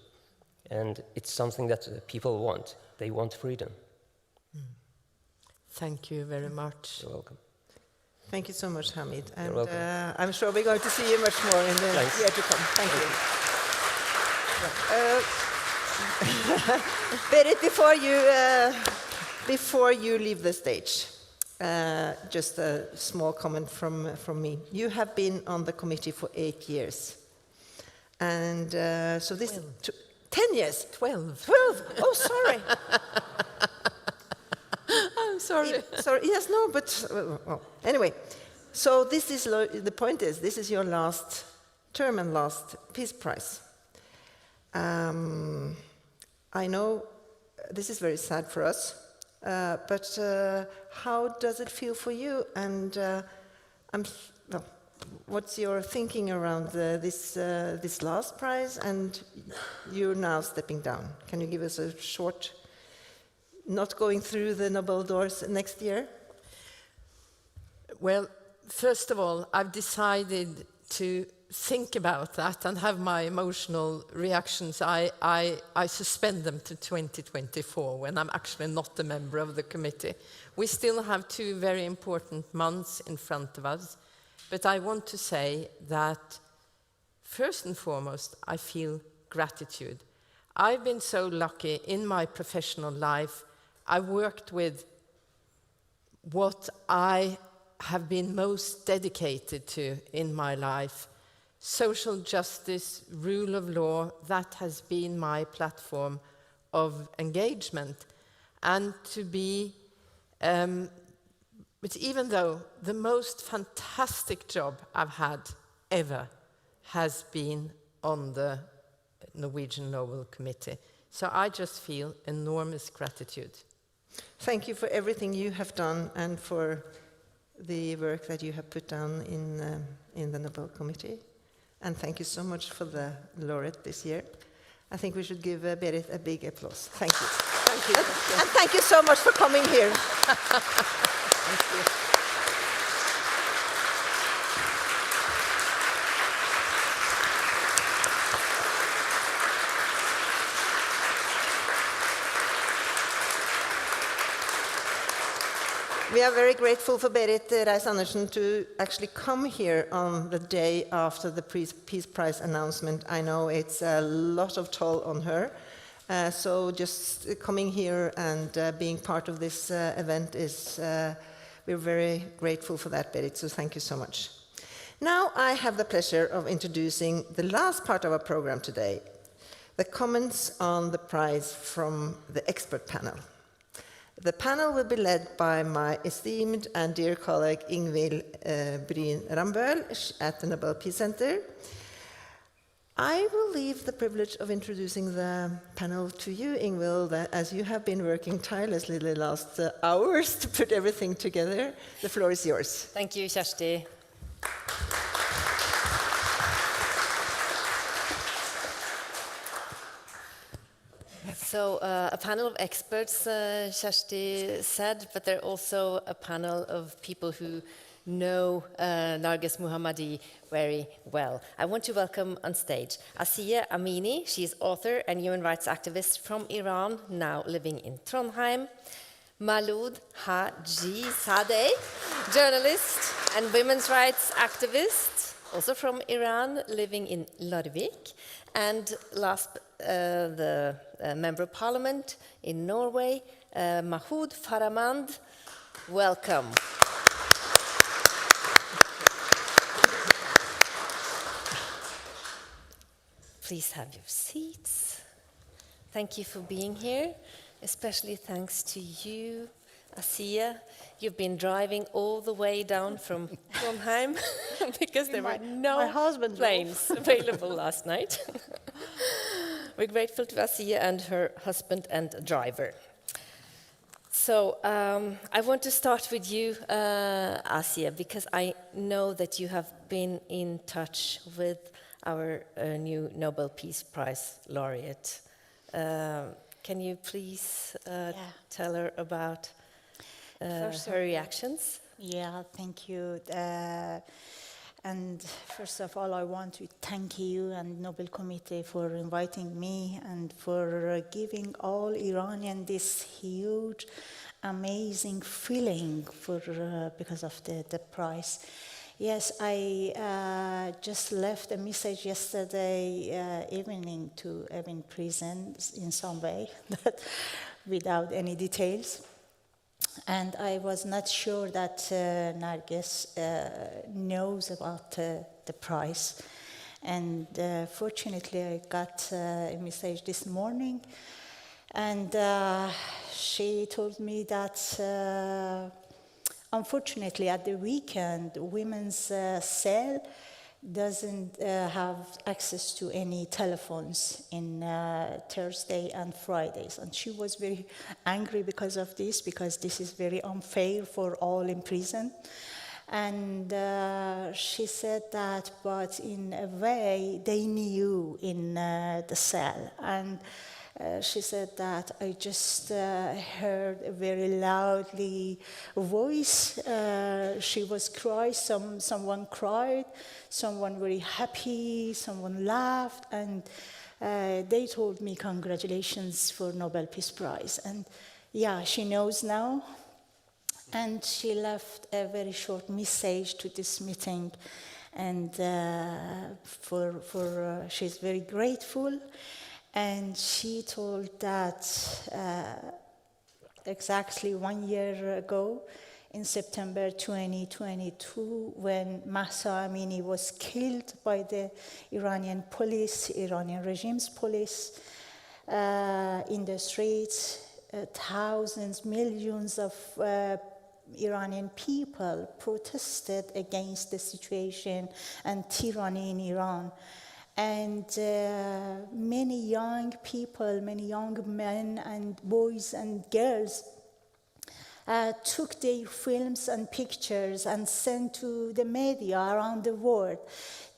And it's something that people want. They want freedom. Thank you very much. You're welcome. Thank you so much, Hamid. And You're welcome. I'm sure we're going to see you much more in the year to come. Thank you. Berit, before you leave the stage, just a small comment from me. You have been on the committee for 8 years. And so this... 10 years? 12. 12? Oh, sorry. I'm sorry. Sorry. Yes, no, but well, anyway. So this is the point is this is your last term and last Peace Prize. I know this is very sad for us. but how does it feel for you? And well, what's your thinking around this last prize, and you're now stepping down? Can you give us a short, not going through the Nobel doors next year? Well, first of all, I've decided to think about that and have my emotional reactions. I suspend them to 2024, when I'm actually not a member of the committee. We still have 2 very important months in front of us, but I want to say that first and foremost, I feel gratitude. I've been so lucky in my professional life. I worked with what I have been most dedicated to in my life. Social justice, rule of law, that has been my platform of engagement. And to be, but even though the most fantastic job I've had ever has been on the Norwegian Nobel Committee. So I just feel enormous gratitude. Thank you for everything you have done and for the work that you have put down in the Nobel Committee. And thank you so much for the laureate this year. I think we should give Berit a big applause. Thank you. Thank you. And thank you so much for coming here. Thank you. We are very grateful for Berit Reiss-Andersen to actually come here on the day after the Peace Prize announcement. I know it's a lot of toll on her. So just coming here and being part of this event is, we're very grateful for that, Berit, so thank you so much. Now I have the pleasure of introducing the last part of our program today, the comments on the prize from the expert panel. The panel will be led by my esteemed and dear colleague Ingvild Rambøll at the Nobel Peace Center. I will leave the privilege of introducing the panel to you, Ingvild, as you have been working tirelessly the last hours to put everything together. The floor is yours. Thank you, Kjersti. So a panel of experts, Kjersti said, but they're also a panel of people who know Narges Mohammadi very well. I want to welcome on stage Asieh Amini. She is author and human rights activist from Iran, now living in Trondheim. Moloud Hajizadeh, journalist and women's rights activist, also from Iran, living in Larvik. And last, the Member of Parliament in Norway, Mahmoud Farahmand. Welcome. Please have your seats. Thank you for being here. Especially thanks to you, Asieh. You've been driving all the way down from Trondheim because there were no planes available last night. We're grateful to Asieh and her husband and driver. So I want to start with you, Asieh, because I know that you have been in touch with our new Nobel Peace Prize laureate. Can you please tell her about her reactions? Yeah, thank you. And first of all, I want to thank you and Nobel Committee for inviting me and for giving all Iranians this huge, amazing feeling for because of the prize. Yes, I just left a message yesterday evening to Evin prison in some way, without any details. And I was not sure that Narges knows about the prize. And fortunately, I got a message this morning. And she told me that unfortunately, at the weekend, women's cell doesn't have access to any telephones in Thursday and Fridays. And she was very angry because of this, because this is very unfair for all in prison. And she said that, but in a way, they knew in the cell. And she said that I just heard a very loudly voice. She was crying, someone cried, someone very happy, someone laughed, and they told me congratulations for Nobel Peace Prize. And yeah, she knows now. And she left a very short message to this meeting, and she's very grateful. And she told that exactly 1 year ago, in September 2022, when Mahsa Amini was killed by the Iranian police, Iranian regime's police, in the streets, thousands, millions of Iranian people protested against the situation and tyranny in Iran. And many young people, many young men and boys and girls took their films and pictures and sent to the media around the world.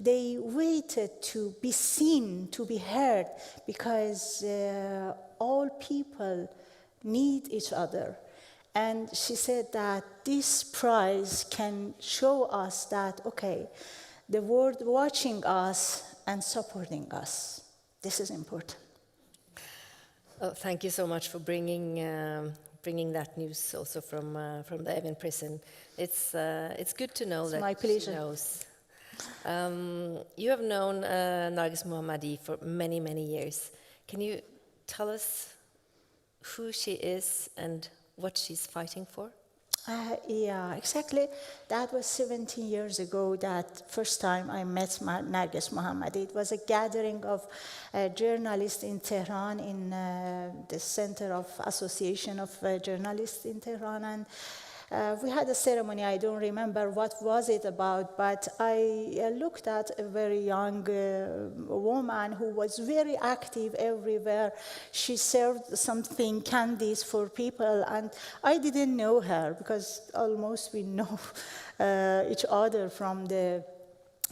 They waited to be seen, to be heard, because all people need each other. And she said that this prize can show us that, okay, the world watching us and supporting us. This is important. Oh, thank you so much for bringing that news also from the Evin prison. It's good to know that my pleasure. She knows. You have known Narges Mohammadi for many, many years. Can you tell us who she is and what she's fighting for? Yeah, exactly. That was 17 years ago that first time I met Narges Mohammadi. It was a gathering of journalists in Tehran, in the Center of Association of Journalists in Tehran. And we had a ceremony. I don't remember what was it about, but I looked at a very young woman who was very active everywhere. She served something, candies for people, and I didn't know her because almost we know each other from the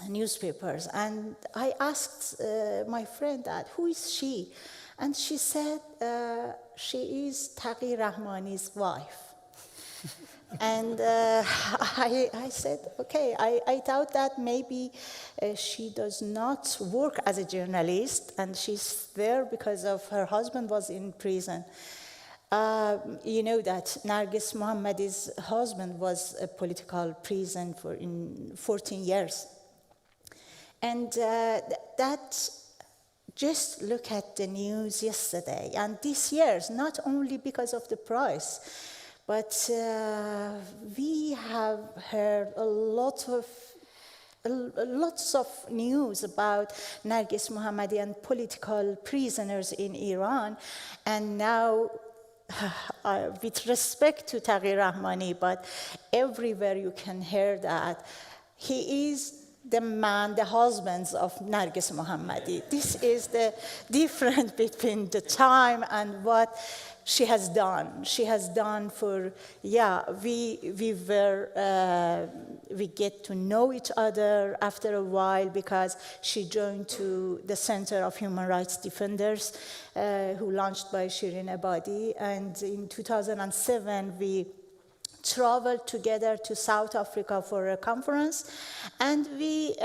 newspapers. And I asked my friend that, who is she? And she said she is Taqi Rahmani's wife. And I said, okay, I thought that maybe she does not work as a journalist and she's there because of her husband was in prison. You know that Narges Mohammadi's husband was a political prison for 14 years. And that, just look at the news yesterday and this year, not only because of the prize, but we have heard lots of news about Narges Mohammadi and political prisoners in Iran. And now, with respect to Taqi Rahmani, but everywhere you can hear that, he is the man, the husband of Narges Mohammadi. This is the difference between the time and what she has done. She has done for, we get to know each other after a while because she joined to the Center of Human Rights Defenders, who launched by Shirin Ebadi. And in 2007, we traveled together to South Africa for a conference, and we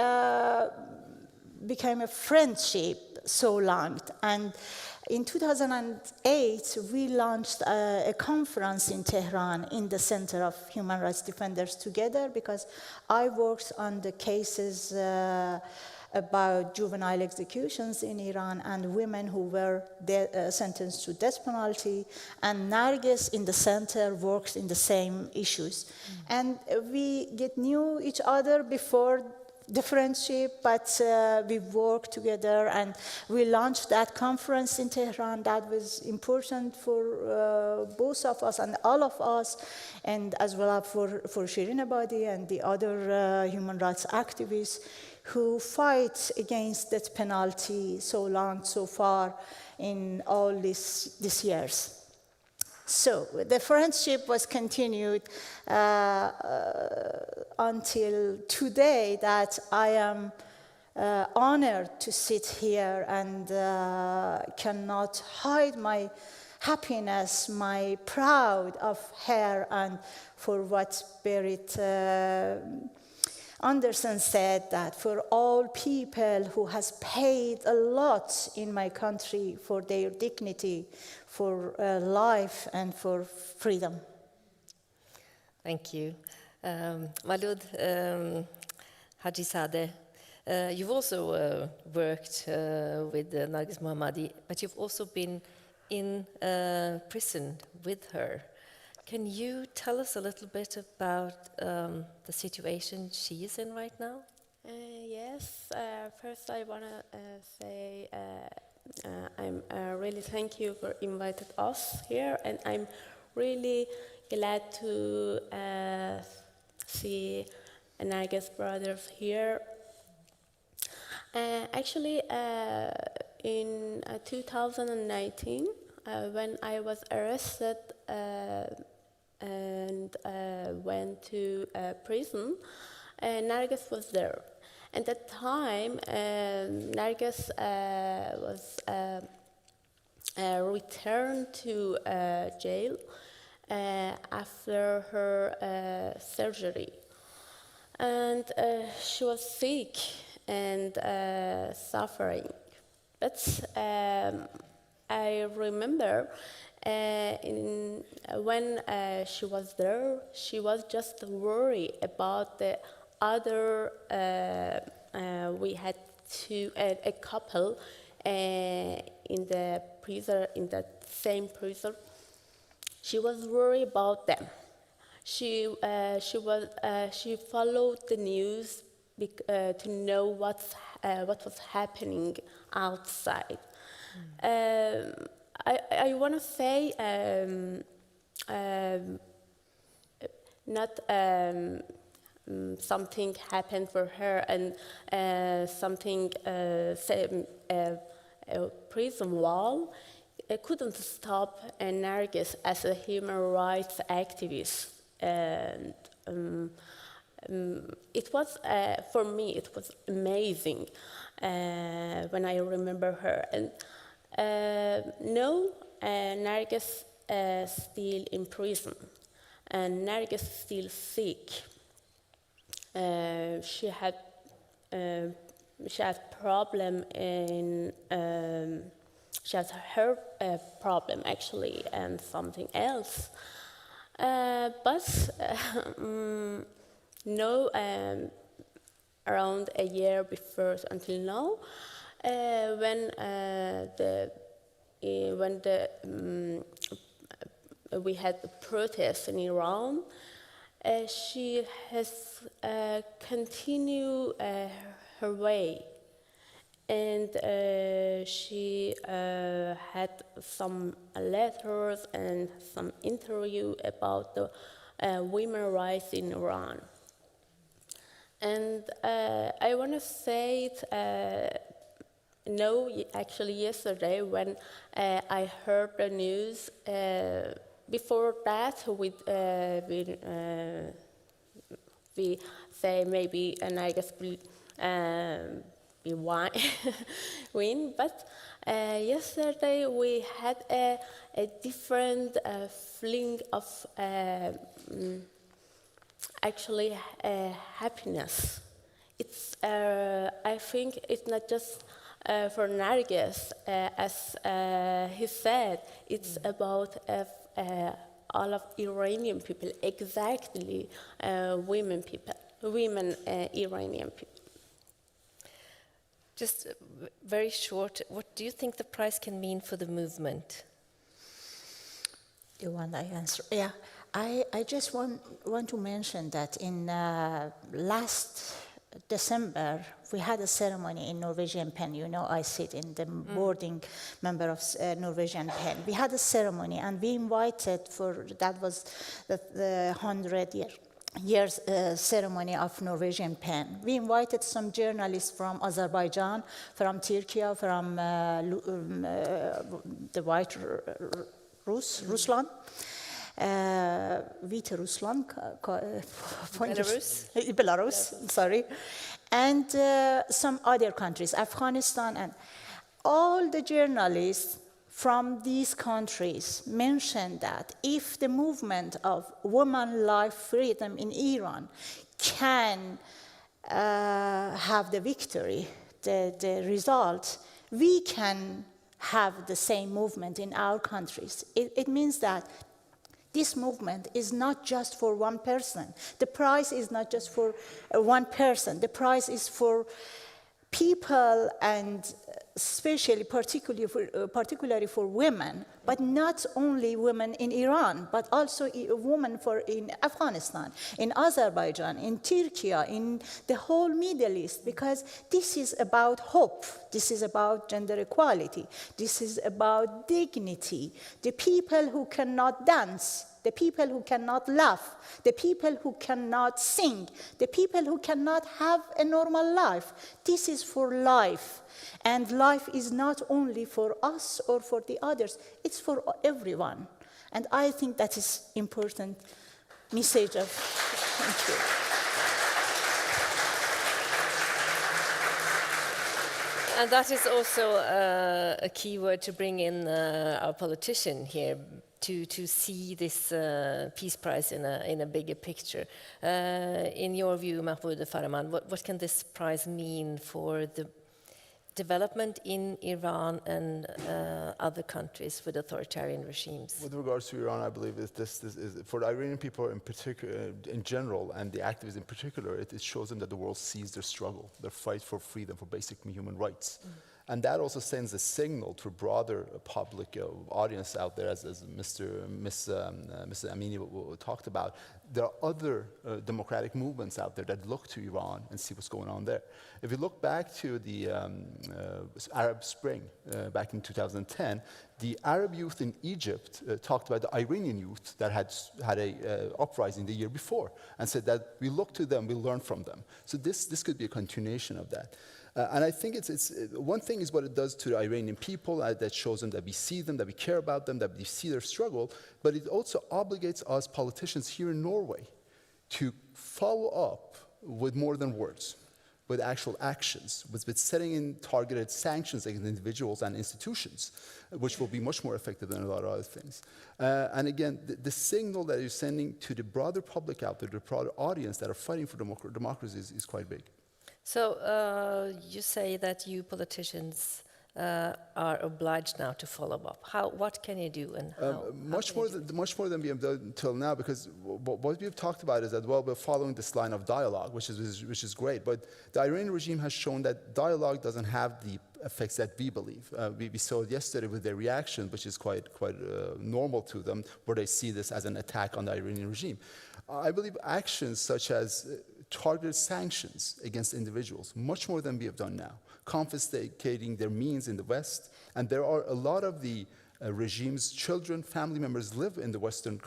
became a friendship so long. And in 2008, we launched a conference in Tehran in the Center of Human Rights Defenders together because I worked on the cases about juvenile executions in Iran and women who were sentenced to death penalty. And Narges in the center works in the same issues. And we get knew each other before the friendship, but we worked together and we launched that conference in Tehran. That was important for both of us and all of us, and as well for Shirin Ebadi and the other human rights activists who fight against death penalty so long, so far in all these years. So the friendship was continued until today, that I am honored to sit here and cannot hide my happiness, my proud of her, and for what Berit Andersen said, that for all people who has paid a lot in my country for their dignity, for life and for freedom. Thank you. Moloud, Hajizadeh, you've also worked with Narges Mohammadi, but you've also been in prison with her. Can you tell us a little bit about the situation she is in right now? Yes. First, I want to say I'm really thank you for inviting us here, and I'm really glad to see Narges brothers here. Actually, in 2019, when I was arrested and went to prison, Narges was there. At that time, Narges was returned to jail after her surgery. And she was sick and suffering. But I remember when she was there, she was just worried about the other, we had a couple in the prison, in that same prison. She was worried about them. She followed the news to know what was happening outside. I want to say not something happened for her and something a prison wall couldn't stop Narges as a human rights activist. And it was, for me, it was amazing when I remember her. And no, Narges still in prison, and Narges still sick. She had problem in. She has her problem actually, and something else. But no, around a year before until now, when we had the protests in Iran, she has continued her way, and she had some letters and some interview about the women's rights in Iran. And I want to say no, actually yesterday when I heard the news. Before that, we say maybe Narges will be win, but yesterday we had a different feeling of actually happiness. It's I think it's not just for Narges, as he said, it's about all of Iranian people, exactly women Iranian people. Just very short, what do you think the prize can mean for the movement? Do you want I answer? Yeah, I just want to mention that in last December, we had a ceremony in Norwegian Pen. You know, I sit in the boarding member of Norwegian Pen. We had a ceremony, and we invited for, that was the 100 year year's ceremony of Norwegian pen. We invited some journalists from Azerbaijan, from Turkey, from the White Rusland, White Rusland, Belarus, sorry, and some other countries, Afghanistan, and all the journalists from these countries mentioned that if the movement of women life freedom in Iran can have the victory, the result, we can have the same movement in our countries. It means that this movement is not just for one person. The prize is not just for one person. The prize is for people, and especially particularly for women, but not only women in Iran, but also women in Afghanistan, in Azerbaijan, in Turkey, in the whole Middle East, because this is about hope, this is about gender equality, this is about dignity. The people who cannot dance, the people who cannot laugh, the people who cannot sing, the people who cannot have a normal life. This is for life. And life is not only for us or for the others, it's for everyone. And I think that is important message of thank you. And that is also a key word to bring in our politician here, to see this Peace Prize in a bigger picture. In your view, Mahmoud Farahmand, what can this prize mean for the development in Iran and other countries with authoritarian regimes? With regards to Iran, I believe this is for the Iranian people in particular, in general, and the activists in particular, it shows them that the world sees their struggle, their fight for freedom, for basic human rights. And that also sends a signal to a broader public audience out there, as Mr. Amini talked about. There are other democratic movements out there that look to Iran and see what's going on there. If you look back to the Arab Spring back in 2010, the Arab youth in Egypt talked about the Iranian youth that had a uprising the year before and said that we look to them, we learn from them. So this could be a continuation of that. And I think it's one thing is what it does to the Iranian people, that shows them that we see them, that we care about them, that we see their struggle, but it also obligates us politicians here in Norway to follow up with more than words, with actual actions, with setting in targeted sanctions against individuals and institutions, which will be much more effective than a lot of other things. And again, the signal that you're sending to the broader public out there, the broader audience that are fighting for democracy is quite big. So you say that you politicians are obliged now to follow up. What can you do, and how? Much more than we have done until now, because what we've talked about is that, well, we're following this line of dialogue, which is great. But the Iranian regime has shown that dialogue doesn't have the effects that we believe. We saw it yesterday with their reaction, which is quite normal to them, where they see this as an attack on the Iranian regime. I believe actions such as targeted sanctions against individuals, much more than we have done now, confiscating their means in the West. And there are a lot of the regime's children, family members live in Western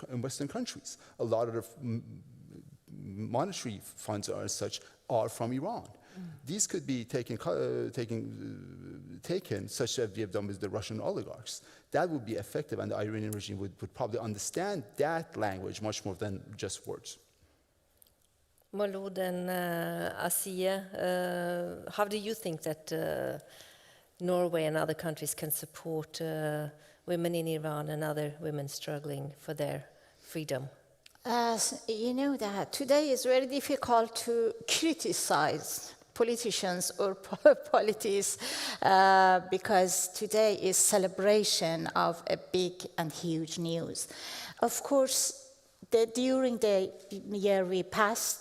countries. A lot of the monetary funds are from Iran. These could be taken, such as we have done with the Russian oligarchs. That would be effective, and the Iranian regime would probably understand that language much more than just words. Moloud and Asieh, how do you think that Norway and other countries can support women in Iran and other women struggling for their freedom? You know that today is very difficult to criticize politicians or politics because today is celebration of a big and huge news. Of course, during the year we passed,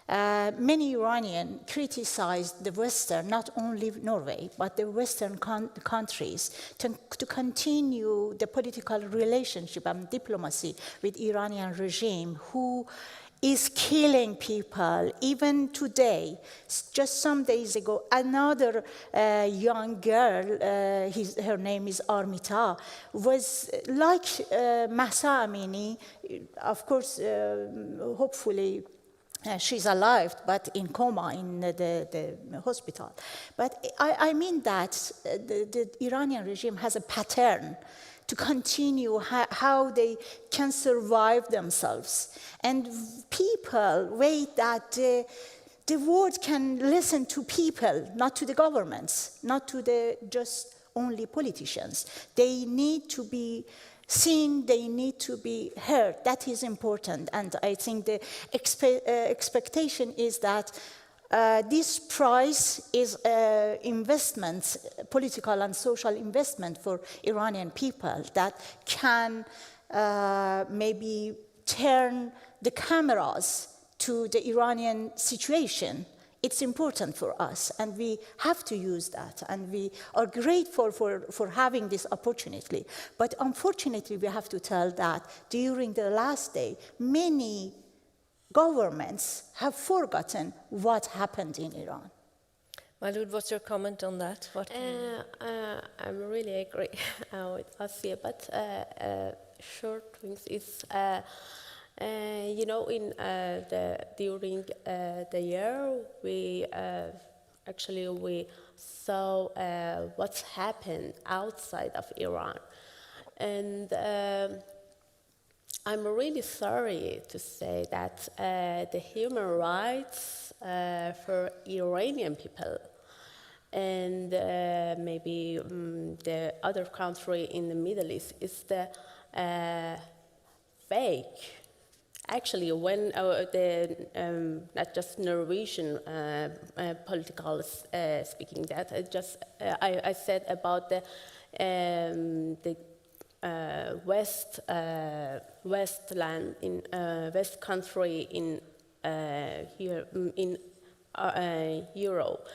many Iranians criticized the Western, not only Norway, but the Western countries to continue the political relationship and diplomacy with Iranian regime, who is killing people. Even today, just some days ago, another young girl, her name is Armita, was like Mahsa Amini, of course, hopefully she's alive, but in coma in the hospital. But I mean that the Iranian regime has a pattern to continue how they can survive themselves. And people wait that the world can listen to people, not to the governments, not to the just only politicians. They need to be seen, they need to be heard. That is important. And I think the expectation is that this prize is investment, political and social investment for Iranian people that can maybe turn the cameras to the Iranian situation. It's important for us, and we have to use that, and we are grateful for having this opportunity. But unfortunately, we have to tell that during the last day, many governments have forgotten what happened in Iran. Moloud, what's your comment on that? I really agree with Asieh, but short things is, you know, during the year, we saw what's happened outside of Iran, and I'm really sorry to say that the human rights for Iranian people and maybe the other country in the Middle East is the fake. Actually, when not just Norwegian political speaking, that I said about the Westland in West country in here in Europe.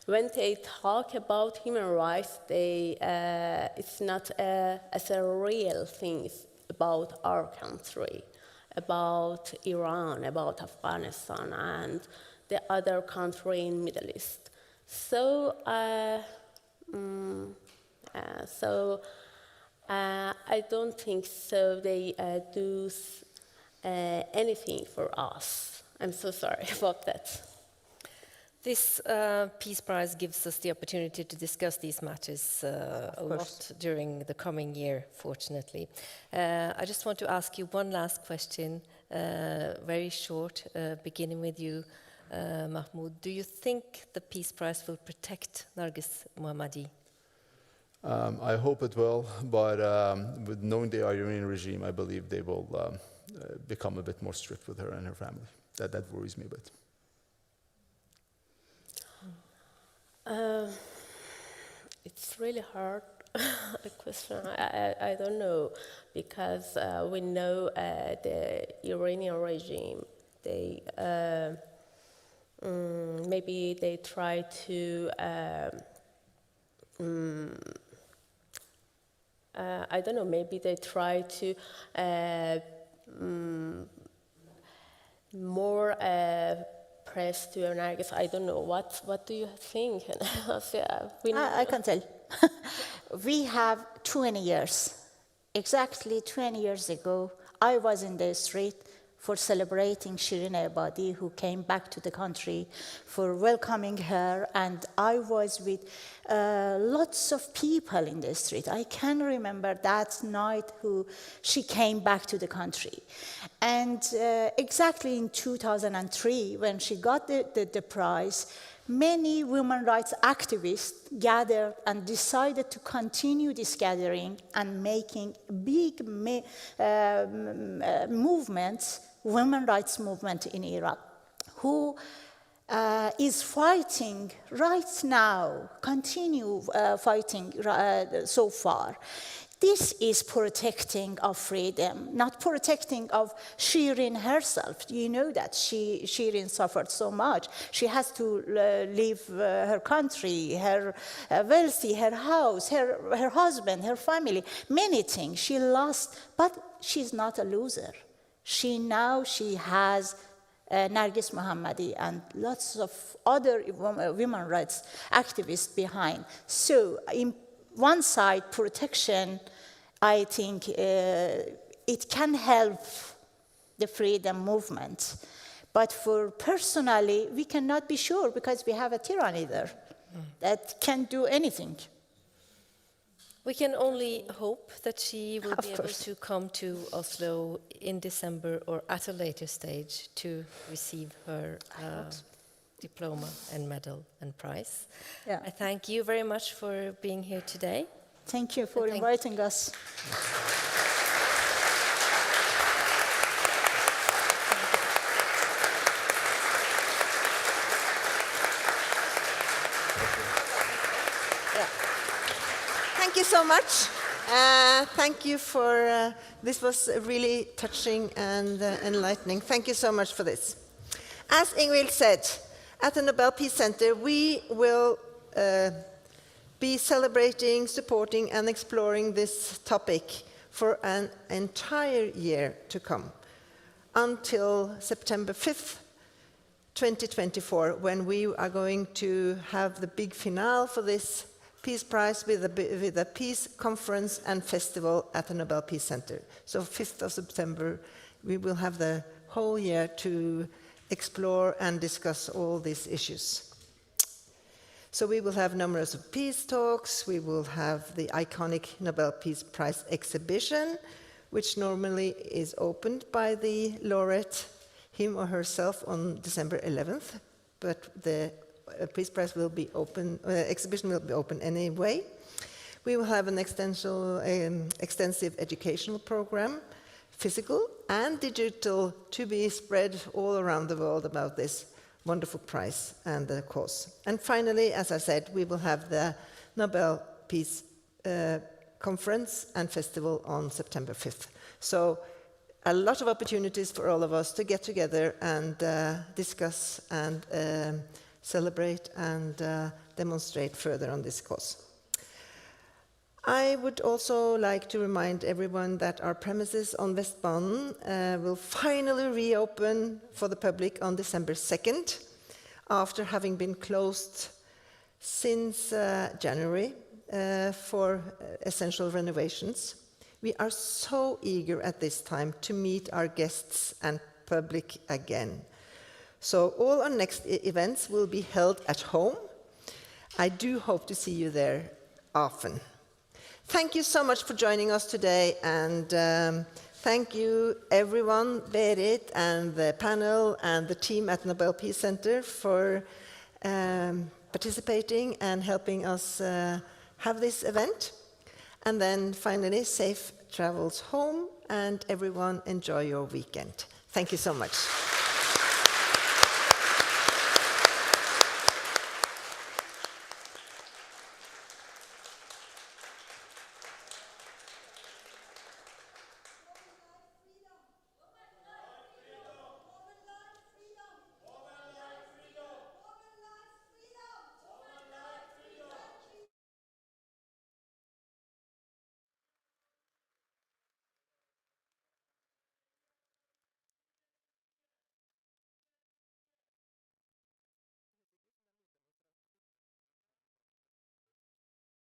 When they talk about human rights, it's not as a real thing about our country, about Iran, about Afghanistan, and the other country in Middle East. So, I don't think so. They do anything for us. I'm so sorry about that. This Peace Prize gives us the opportunity to discuss these matters a lot during the coming year, fortunately. I just want to ask you one last question, very short, beginning with you, Mahmoud. Do you think the Peace Prize will protect Narges Mohammadi? I hope it will, but with knowing the Iranian regime, I believe they will become a bit more strict with her and her family. That worries me a bit. It's really hard a question. I don't know, because we know the Iranian regime. They maybe they try to. I don't know. Maybe they try to more press to Narges. I don't know. What do you think? I can tell. We have 20 years. Exactly 20 years ago, I was in the street for celebrating Shirin Ebadi, who came back to the country, for welcoming her, and I was with lots of people in the street. I can remember that night she came back to the country. And exactly in 2003, when she got the prize, many women rights activists gathered and decided to continue this gathering and making big movements, women rights movement in Iraq, who is fighting right now, continue fighting so far. This is protecting of freedom, not protecting of Shirin herself. You know that Shirin suffered so much. She has to leave her country, her wealthy, her house, her husband, her family, many things she lost, but she's not a loser. She has Narges Mohammadi and lots of other women rights activists behind. So in one side, protection, I think it can help the freedom movement. But for personally, we cannot be sure because we have a tyranny there that can't do anything. We can only hope that she will be able to come to Oslo in December or at a later stage to receive her diploma and medal and prize. Yeah. I thank you very much for being here today. Thank you for inviting us. Thank you so much. Thank you for, this was really touching and enlightening. Thank you so much for this. As Ingvild said, at the Nobel Peace Center, we will be celebrating, supporting, and exploring this topic for an entire year to come, until September 5th, 2024, when we are going to have the big finale for this Peace Prize with a peace conference and festival at the Nobel Peace Center. So 5th of September, we will have the whole year to explore and discuss all these issues. So we will have numerous of peace talks, we will have the iconic Nobel Peace Prize exhibition, which normally is opened by the laureate, him or herself, on December 11th, but the Peace Prize will be open, exhibition will be open anyway. We will have an extensive educational program, physical and digital, to be spread all around the world about this wonderful prize and the cause. And finally, as I said, we will have the Nobel Peace Conference and Festival on September 5th. So a lot of opportunities for all of us to get together and discuss and celebrate and demonstrate further on this cause. I would also like to remind everyone that our premises on Vestbanen will finally reopen for the public on December 2nd, after having been closed since January for essential renovations. We are so eager at this time to meet our guests and public again. So all our next events will be held at home. I do hope to see you there often. Thank you so much for joining us today, and thank you everyone, Berit and the panel and the team at Nobel Peace Center for participating and helping us have this event. And then finally, safe travels home, and everyone enjoy your weekend. Thank you so much.